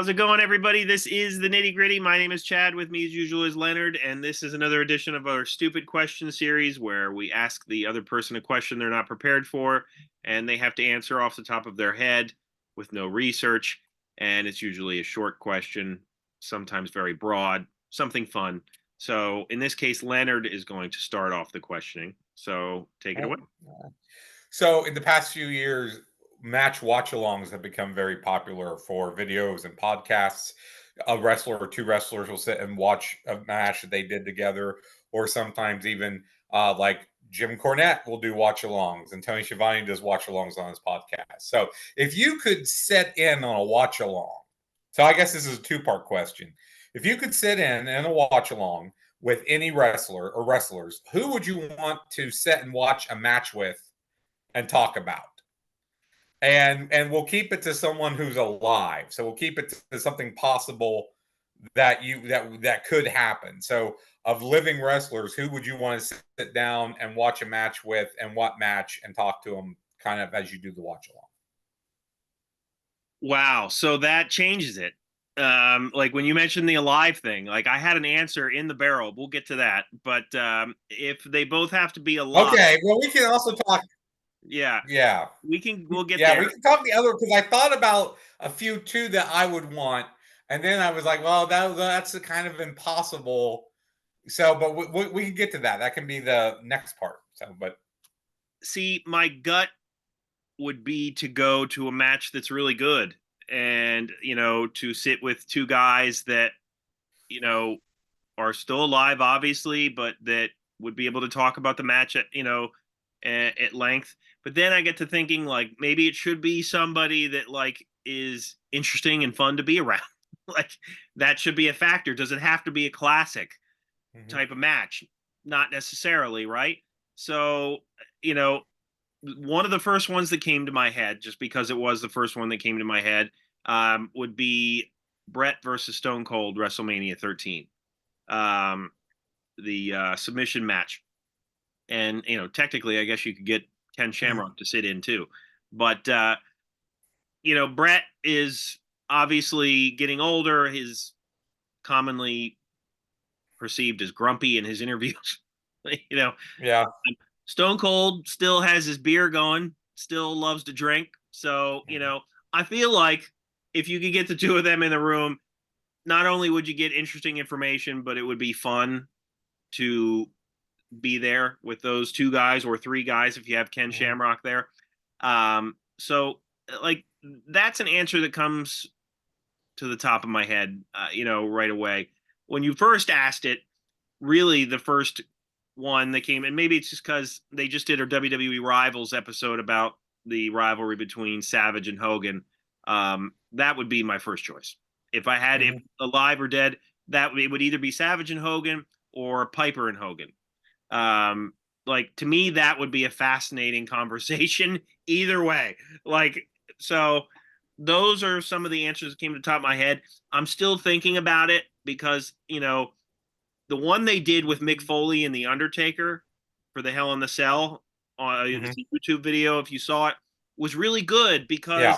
How's it going, everybody? This is the Nitty Gritty. My name is Chad. With me, as usual, is Leonard, and this is another edition of our stupid question series where we ask the other person a question they're not prepared for, and they have to answer off the top of their head with no research. And it's usually a short question, sometimes very broad, something fun. So in this case, Leonard is going to start off the questioning. So take it away. So in the past few years, match watch-alongs have become very popular for videos and podcasts. A wrestler or two wrestlers will sit and watch a match that they did together, or sometimes even like Jim Cornette will do watch-alongs, and Tony Schiavone does watch-alongs on his podcast. So if you could sit in on a watch-along, so I guess this is a two-part question. If you could sit in a watch-along with any wrestler or wrestlers, who would you want to sit and watch a match with and talk about? And we'll keep it to someone who's alive. So we'll keep it to something possible that could happen. So of living wrestlers, who would you want to sit down and watch a match with, and what match, and talk to them kind of as you do the watch along? Wow, so that changes it. Like when you mentioned the alive thing, like I had an answer in the barrel. We'll get to that. But if they both have to be alive, Okay, well, we can also talk. yeah, Yeah, we'll get yeah, there. we can talk the other, because I thought about a few too that I would want, and then I was like, well, that's a kind of impossible. So, but we can get to that. That can be the next part. So, but See, my gut would be to go to a match that's really good, and to sit with two guys that you know are still alive, obviously, but that would be able to talk about the match at length. But then I get to thinking, like, maybe it should be somebody that like is interesting and fun to be around. Like that should be a factor. Does it have to be a classic type of match? Not necessarily, right? So, you know, one of the first ones that came to my head, just because it was the first one that came to my head, would be Brett versus Stone Cold WrestleMania 13, the submission match. And technically, I guess you could get Ken Shamrock to sit in too, but Brett is obviously getting older. His commonly perceived as grumpy in his interviews. yeah. Stone Cold still has his beer going, still loves to drink. So, I feel like if you could get the two of them in the room, not only would you get interesting information, but it would be fun to be there with those two guys or three guys if you have Ken Shamrock there. So, like, that's an answer that comes to the top of my head, right away. When you first asked it, really the first one that came, and maybe it's just because they just did our WWE Rivals episode about the rivalry between Savage and Hogan. That would be my first choice. If I had if alive or dead, that it would either be Savage and Hogan or Piper and Hogan. Like to me, that would be a fascinating conversation either way. Like, so those are some of the answers that came to the top of my head. I'm still thinking about it because, the one they did with Mick Foley and The Undertaker for the Hell in the Cell on a YouTube video, if you saw it, was really good because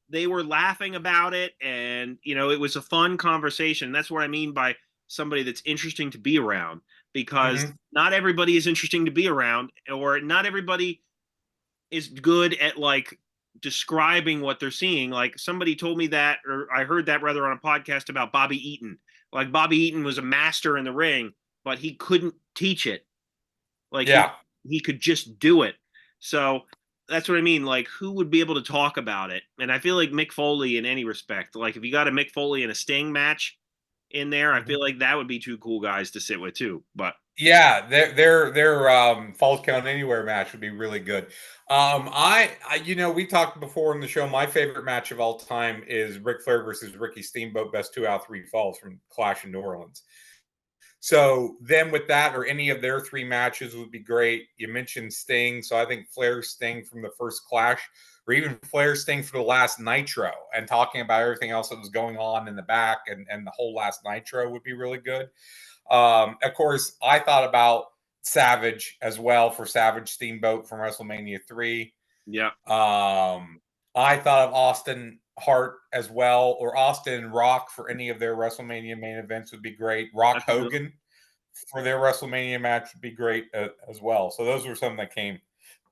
they were laughing about it, and it was a fun conversation. That's what I mean by somebody that's interesting to be around, because not everybody is interesting to be around, or not everybody is good at like describing what they're seeing. Like somebody told me that, or I heard that rather on a podcast about Bobby Eaton. Like Bobby Eaton was a master in the ring, but he couldn't teach it. Like he could just do it. So that's what I mean. Like, who would be able to talk about it? And I feel like Mick Foley, in any respect, like if you got a Mick Foley and a Sting match in there, I feel like that would be two cool guys to sit with too. But yeah, their Falls Count Anywhere match would be really good. We talked before in the show. My favorite match of all time is Ric Flair versus Ricky Steamboat, best 2 out of 3 falls from Clash in New Orleans. So them with that, or any of their 3 matches, would be great. You mentioned Sting, so I think Flair Sting from the first Clash, or even Flair Sting for the last Nitro, and talking about everything else that was going on in the back, and the whole last Nitro would be really good. Of course, I thought about Savage as well, for Savage Steamboat from WrestleMania 3. Yeah. I thought of Austin Hart as well, or Austin and Rock for any of their WrestleMania main events would be great. Rock That's a good- Hogan for their WrestleMania match would be great as well. So those were some that came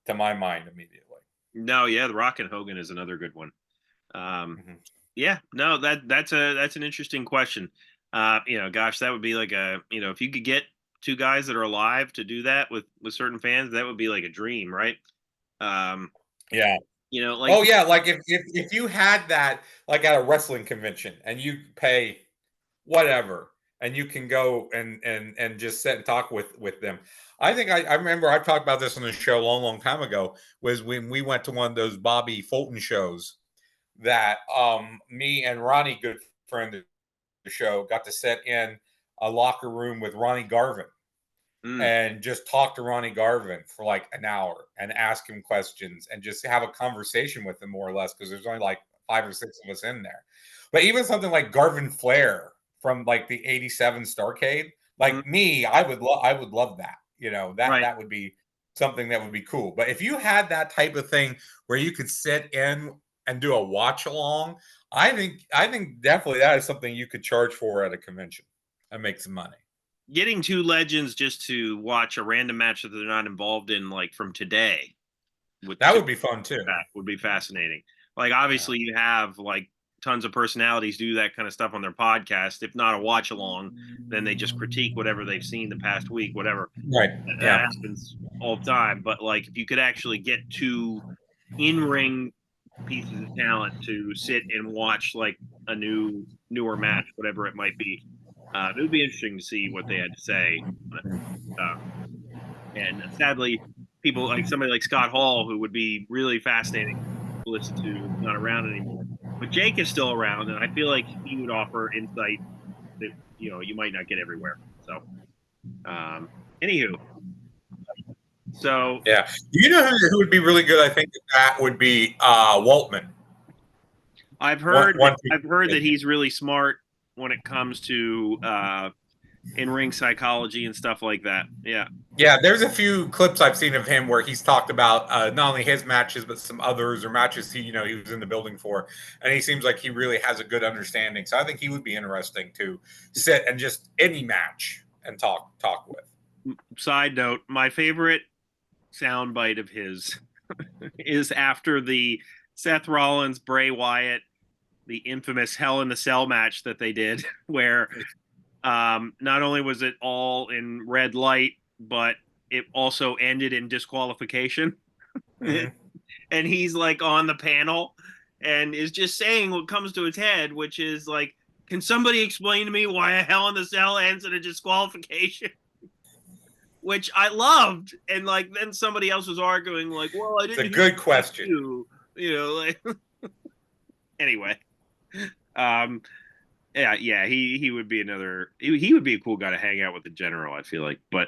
to my mind immediately. No, yeah, the Rock and Hogan is another good one. Mhm. Yeah, no, that's an interesting question. Gosh, that would be like if you could get two guys that are alive to do that with certain fans, that would be like a dream, right? Um, Yeah. like Oh yeah, like if you had that like at a wrestling convention and you pay whatever and you can go and just sit and talk with them. I think I remember I've talked about this on the show a long time ago was when we went to one of those Bobby Fulton shows that me and Ronnie, good friend of the show, got to sit in a locker room with Ronnie Garvin mm, and just talk to Ronnie Garvin for like an hour and ask him questions and just have a conversation with him more or less because there's only like 5 or 6 of us in there. But even something like Garvin Flair from like the '87 Starcade, mm, like me, I would love that. That right. that would be something that would be cool. But if you had that type of thing where you could sit in and do a watch along, I think definitely that is something you could charge for at a convention and make some money. Getting two legends just to watch a random match that they're not involved in, like from today, with That would be fun too. that would be fascinating. Like Yeah. obviously you have like tons of personalities do that kind of stuff on their podcast. If not a watch along, then they just critique whatever they've seen the past week, whatever. Right. That Yeah. happens all the time. But like if you could actually get two in ring pieces of talent to sit and watch like a newer match, whatever it might be, it would be interesting to see what they had to say. Uh, and sadly, people like somebody like Scott Hall, who would be really fascinating to listen to, is not around anymore. But Jake is still around, and I feel like he would offer insight that you might not get everywhere. So, anywho, so Yeah. Do you know who would be really good? I think that would be Waltman. I've heard that he's really smart when it comes to in ring psychology and stuff like that. Yeah. Yeah, there's a few clips I've seen of him where he's talked about not only his matches but some others or matches he was in the building for, and he seems like he really has a good understanding. So I think he would be interesting to sit and just any match and talk with. Side note: my favorite soundbite of his is after the Seth Rollins Bray Wyatt, the infamous Hell in the Cell match that they did, where not only was it all in red light, but it also ended in disqualification. Mm-hmm. And he's like on the panel and is just saying what comes to his head, which is like, can somebody explain to me why a Hell in the Cell ends in a disqualification? Which I loved. And like then somebody else was arguing, like, well, I It's a didn't hear good question. like anyway. Um yeah, he would be he would be a cool guy to hang out with in general, I feel like. But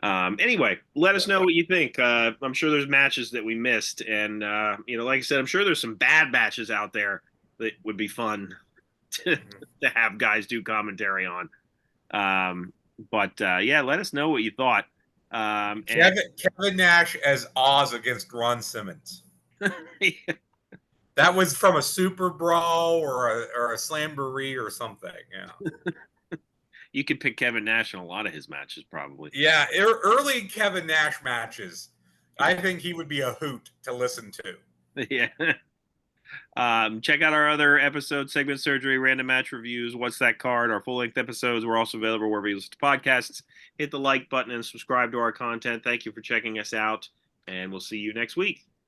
anyway, let us know what you think. I'm sure there's matches that we missed, and like I said, I'm sure there's some bad matches out there that would be fun to, to have guys do commentary on. But yeah, let us know what you thought. And Kevin Nash as Oz against Ron Simmons. That was from a Super Brawl or a Slamboree or something. Yeah. you could pick Kevin Nash in a lot of his matches, probably. Yeah, early Kevin Nash matches, I think he would be a hoot to listen to. Yeah. Check out our other episodes: Segment Surgery, Random Match Reviews, What's That Card, our full-length episodes. We're also available wherever you listen to podcasts. Hit the like button and subscribe to our content. Thank you for checking us out, and we'll see you next week.